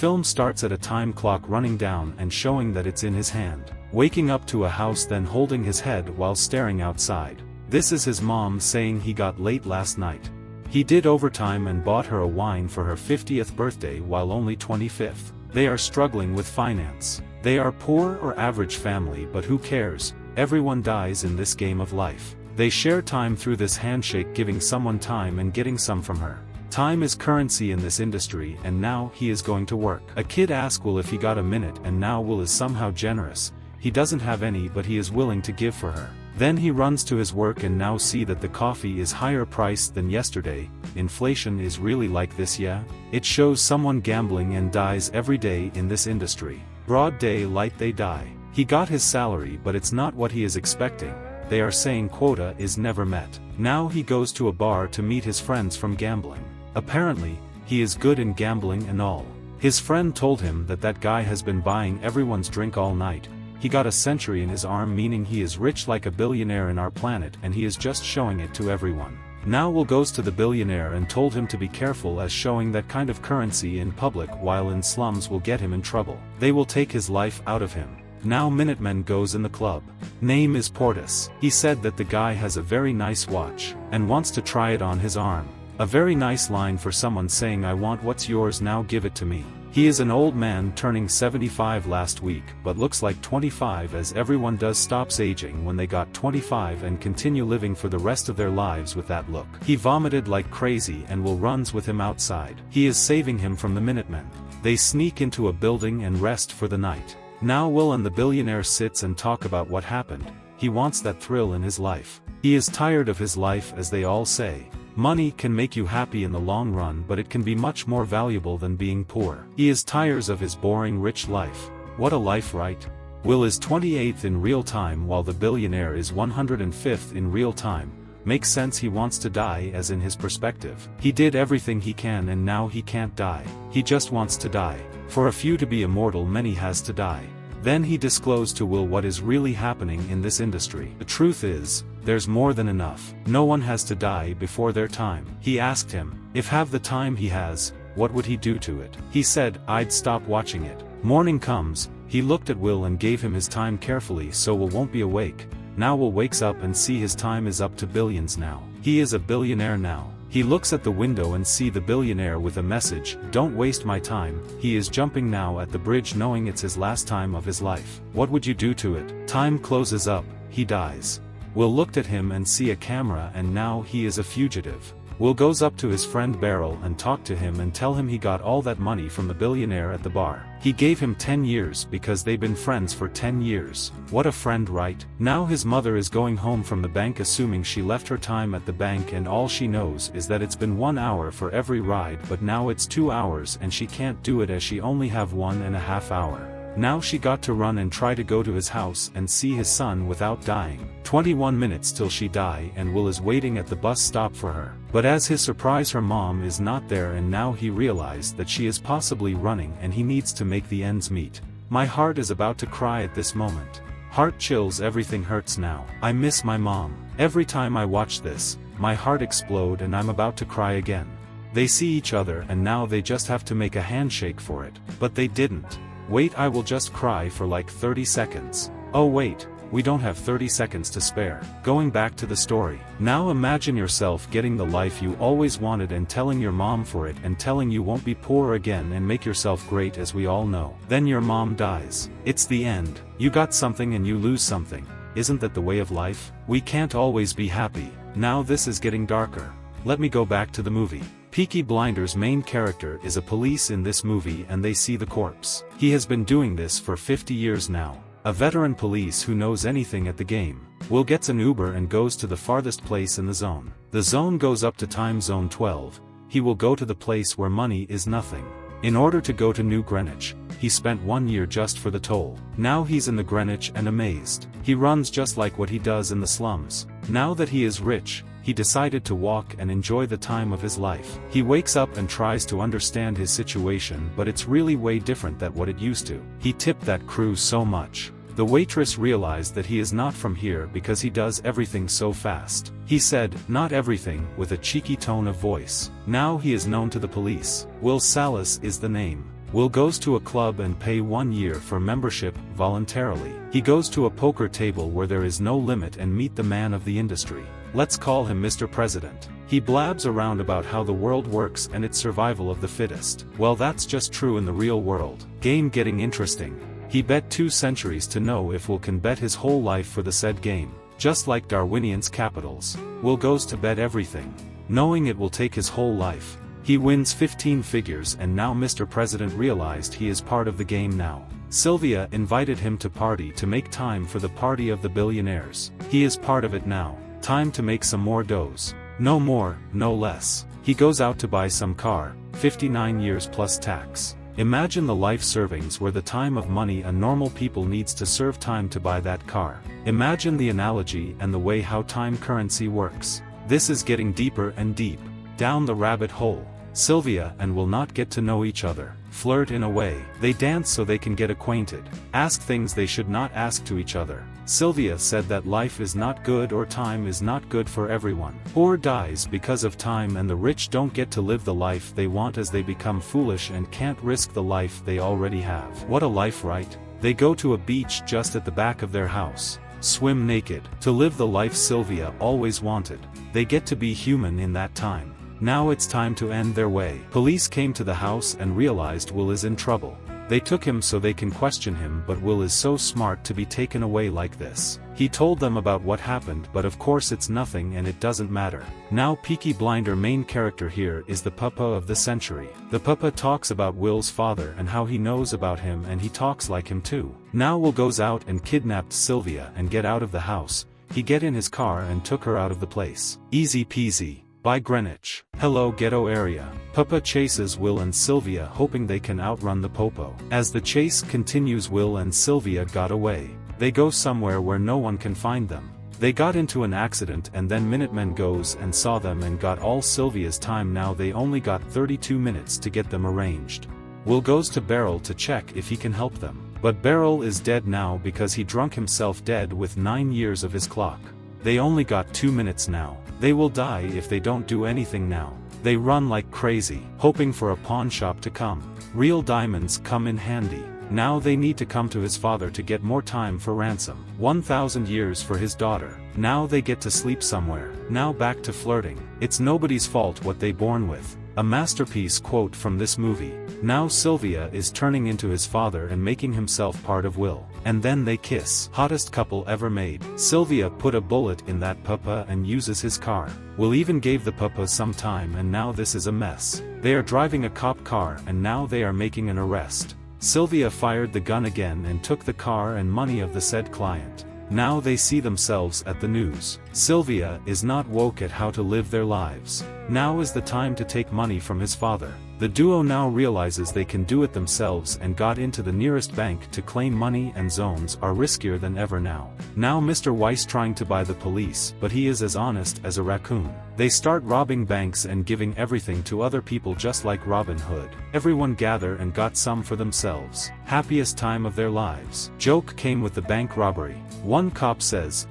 film starts at a time clock running down and showing that it's in his hand. Waking up to a house, then holding his head while staring outside. This is his mom saying he got late last night. He did overtime and bought her a wine for her 50th birthday while only 25th. They are struggling with finance. They are poor or average family, but who cares? Everyone dies in this game of life. They share time through this handshake, giving someone time and getting some from her. Time is currency in this industry, and now he is going to work. A kid asks Will if he got a minute, and now Will is somehow generous. He doesn't have any, but he is willing to give for her. Then he runs to his work and now see that the coffee is higher priced than yesterday. Inflation is really like this, yeah? It shows someone gambling and dies every day in this industry. Broad daylight they die. He got his salary, but it's not what he is expecting. They are saying quota is never met. Now he goes to a bar to meet his friends from gambling. Apparently, he is good in gambling and all. His friend told him that that guy has been buying everyone's drink all night. He got a century in his arm, meaning he is rich like a billionaire in our planet, and he is just showing it to everyone. Now Will goes to the billionaire and told him to be careful, as showing that kind of currency in public while in slums will get him in trouble. They will take his life out of him. Now Minuteman goes in the club. Name is Portis. He said that the guy has a very nice watch, and wants to try it on his arm. A very nice line for someone saying I want what's yours, now give it to me. He is an old man turning 75 last week, but looks like 25, as everyone does stops aging when they got 25 and continue living for the rest of their lives with that look. He vomited like crazy and Will runs with him outside. He is saving him from the Minutemen. They sneak into a building and rest for the night. Now Will and the billionaire sits and talk about what happened. He wants that thrill in his life. He is tired of his life, as they all say. Money can make you happy in the long run, but it can be much more valuable than being poor. He is tired of his boring rich life. What a life, right? Will is 28th in real time while the billionaire is 105th in real time. Makes sense, he wants to die, as in his perspective. He did everything he can and now he can't die. He just wants to die. For a few to be immortal, many has to die. Then he disclosed to Will what is really happening in this industry. The truth is, there's more than enough. No one has to die before their time. He asked him, if have the time he has, what would he do to it? He said, I'd stop watching it. Morning comes, he looked at Will and gave him his time carefully so Will won't be awake. Now Will wakes up and see his time is up to billions now. He is a billionaire now. He looks at the window and see the billionaire with a message, don't waste my time. He is jumping now at the bridge knowing it's his last time of his life. What would you do to it? Time closes up, he dies. Will looked at him and see a camera, and now he is a fugitive. Will goes up to his friend Beryl and talk to him and tell him he got all that money from the billionaire at the bar. He gave him 10 years because they've been friends for 10 years. What a friend, right? Now his mother is going home from the bank, assuming she left her time at the bank, and all she knows is that it's been 1 hour for every ride, but now it's 2 hours and she can't do it as she only have 1.5 hours. Now she got to run and try to go to his house and see his son without dying. 21 minutes till she die, and Will is waiting at the bus stop for her. But as his surprise, her mom is not there, and now he realized that she is possibly running and he needs to make the ends meet. My heart is about to cry at this moment. Heart chills, everything hurts now. I miss my mom. Every time I watch this, my heart explode and I'm about to cry again. They see each other and now they just have to make a handshake for it. But they didn't. Wait, I will just cry for like 30 seconds. Oh wait, we don't have 30 seconds to spare. Going back to the story. Now imagine yourself getting the life you always wanted and telling your mom for it and telling you won't be poor again and make yourself great, as we all know. Then your mom dies. It's the end. You got something and you lose something. Isn't that the way of life? We can't always be happy. Now this is getting darker. Let me go back to the movie. Peaky Blinders' main character is a police in this movie, and they see the corpse. He has been doing this for 50 years now. A veteran police who knows anything at the game. Will gets an Uber and goes to the farthest place in the zone. The zone goes up to time zone 12. He will go to the place where money is nothing. In order to go to New Greenwich, he spent 1 year just for the toll. Now he's in the Greenwich and amazed. He runs just like what he does in the slums. Now that he is rich, he decided to walk and enjoy the time of his life. He wakes up and tries to understand his situation, but it's really way different than what it used to. He tipped that crew so much. The waitress realized that he is not from here because he does everything so fast. He said, not everything, with a cheeky tone of voice. Now he is known to the police. Will Salas is the name. Will goes to a club and pay 1 year for membership, voluntarily. He goes to a poker table where there is no limit and meet the man of the industry. Let's call him Mr. President. He blabs around about how the world works and its survival of the fittest. Well, that's just true in the real world. Game getting interesting. He bet 2 centuries to know if Will can bet his whole life for the said game. Just like Darwinian's capitals. Will goes to bet everything, knowing it will take his whole life. He wins 15 figures and now Mr. President realized he is part of the game now. Sylvia invited him to party to make time for the party of the billionaires. He is part of it now. Time to make some more doughs. No more, no less. He goes out to buy some car, 59 years plus tax. Imagine the life servings where the time of money a normal people needs to serve time to buy that car. Imagine the analogy and the way how time currency works. This is getting deeper and deep. Down the rabbit hole. Sylvia and Will not get to know each other. Flirt in a way. They dance so they can get acquainted. Ask things they should not ask to each other. Sylvia said that life is not good or time is not good for everyone. Poor dies because of time and the rich don't get to live the life they want as they become foolish and can't risk the life they already have. What a life, right? They go to a beach just at the back of their house. Swim naked. To live the life Sylvia always wanted. They get to be human in that time. Now it's time to end their way. Police came to the house and realized Will is in trouble. They took him so they can question him, but Will is so smart to be taken away like this. He told them about what happened, but of course it's nothing and it doesn't matter. Now Peaky Blinder main character here is the papa of the century. The papa talks about Will's father and how he knows about him and he talks like him too. Now Will goes out and kidnapped Sylvia and get out of the house. He get in his car and took her out of the place. Easy peasy. By Greenwich. Hello ghetto area. Papa chases Will and Sylvia hoping they can outrun the popo. As the chase continues, Will and Sylvia got away. They go somewhere where no one can find them. They got into an accident and then Minutemen goes and saw them and got all Sylvia's time. Now they only got 32 minutes to get them arranged. Will goes to Beryl to check if he can help them. But Beryl is dead now because he drunk himself dead with 9 years of his clock. They only got 2 minutes now. They will die if they don't do anything now. They run like crazy, hoping for a pawn shop to come. Real diamonds come in handy. Now they need to come to his father to get more time for ransom. 1,000 years for his daughter. Now they get to sleep somewhere. Now back to flirting. It's nobody's fault what they born with. A masterpiece quote from this movie. Now Sylvia is turning into his father and making himself part of Will. And then they kiss. Hottest couple ever made. Sylvia put a bullet in that papa and uses his car. Will even gave the papa some time and now this is a mess. They are driving a cop car and now they are making an arrest. Sylvia fired the gun again and took the car and money of the said client. Now they see themselves at the news. Sylvia is not woke at how to live their lives. Now is the time to take money from his father. The duo now realizes they can do it themselves and got into the nearest bank to claim money, and zones are riskier than ever now. Now Mr. Weiss trying to buy the police, but he is as honest as a raccoon. They start robbing banks and giving everything to other people just like Robin Hood. Everyone gather and got some for themselves. Happiest time of their lives. Joke came with the bank robbery. One cop says,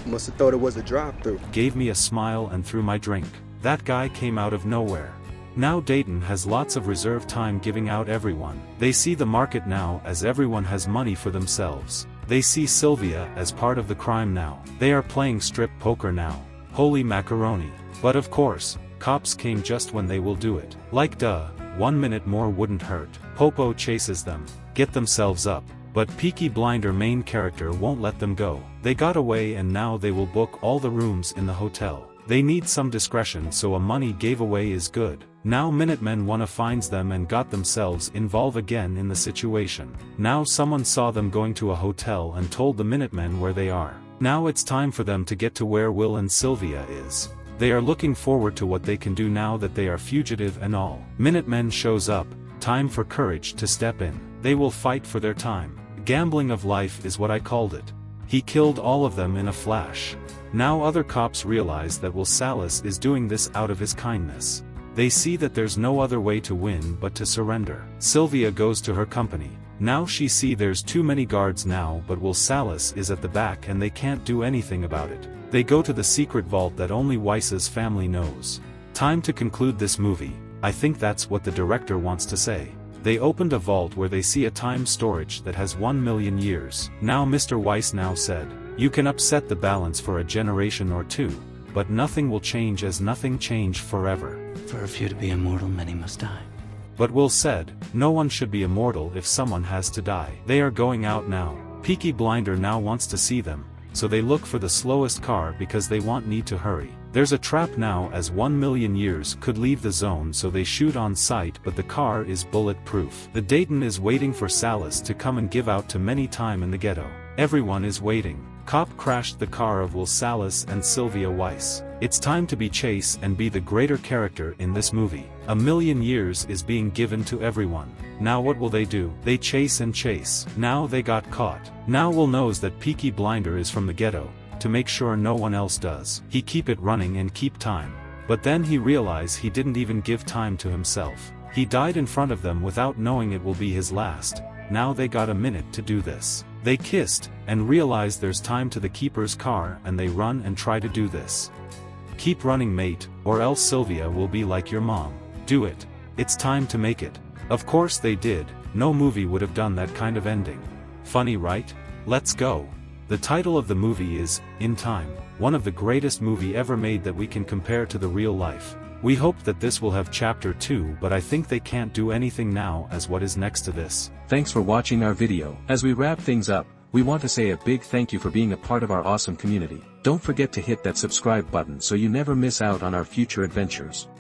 "Must have thought it was a drive-through." Gave me a smile and threw my drink. That guy came out of nowhere. Now Dayton has lots of reserve time giving out everyone. They see the market now as everyone has money for themselves. They see Sylvia as part of the crime now. They are playing strip poker now. Holy macaroni. But of course, cops came just when they will do it. Like duh, 1 minute more wouldn't hurt. Popo chases them. Get themselves up. But Peaky Blinder main character won't let them go. They got away and now they will book all the rooms in the hotel. They need some discretion, so a money giveaway is good. Now Minutemen wanna finds them and got themselves involved again in the situation. Now someone saw them going to a hotel and told the Minutemen where they are. Now it's time for them to get to where Will and Sylvia is. They are looking forward to what they can do now that they are fugitive and all. Minutemen shows up, time for courage to step in. They will fight for their time. Gambling of life is what I called it. He killed all of them in a flash. Now other cops realize that Will Salas is doing this out of his kindness. They see that there's no other way to win but to surrender. Sylvia goes to her company. Now she see there's too many guards now, but Will Salas is at the back and they can't do anything about it. They go to the secret vault that only Weiss's family knows. Time to conclude this movie. I think that's what the director wants to say. They opened a vault where they see a time storage that has 1 million years. Now Mr. Weiss now said, "You can upset the balance for a generation or two, but nothing will change as nothing changed forever. For a few to be immortal, many must die." But Will said, "No one should be immortal if someone has to die." They are going out now. Peaky Blinder now wants to see them, so they look for the slowest car because they need to hurry. There's a trap now as 1 million years could leave the zone, so they shoot on sight, but the car is bulletproof. The Dayton is waiting for Salas to come and give out to many time in the ghetto. Everyone is waiting. Cop crashed the car of Will Salas and Sylvia Weiss. It's time to be Chase and be the greater character in this movie. 1 million years is being given to everyone. Now what will they do? They chase and chase. Now they got caught. Now Will knows that Peaky Blinder is from the ghetto, to make sure no one else does. He keep it running and keep time. But then he realize he didn't even give time to himself. He died in front of them without knowing it will be his last. Now they got a minute to do this. They kissed, and realize there's time to the keeper's car, and they run and try to do this. Keep running, mate, or else Sylvia will be like your mom. Do it. It's time to make it. Of course they did. No movie would have done that kind of ending. Funny, right? Let's go. The title of the movie is In Time, one of the greatest movie ever made that we can compare to the real life. We hope that this will have chapter 2, but I think they can't do anything now as what is next to this. Thanks for watching our video. As we wrap things up, we want to say a big thank you for being a part of our awesome community. Don't forget to hit that subscribe button so you never miss out on our future adventures.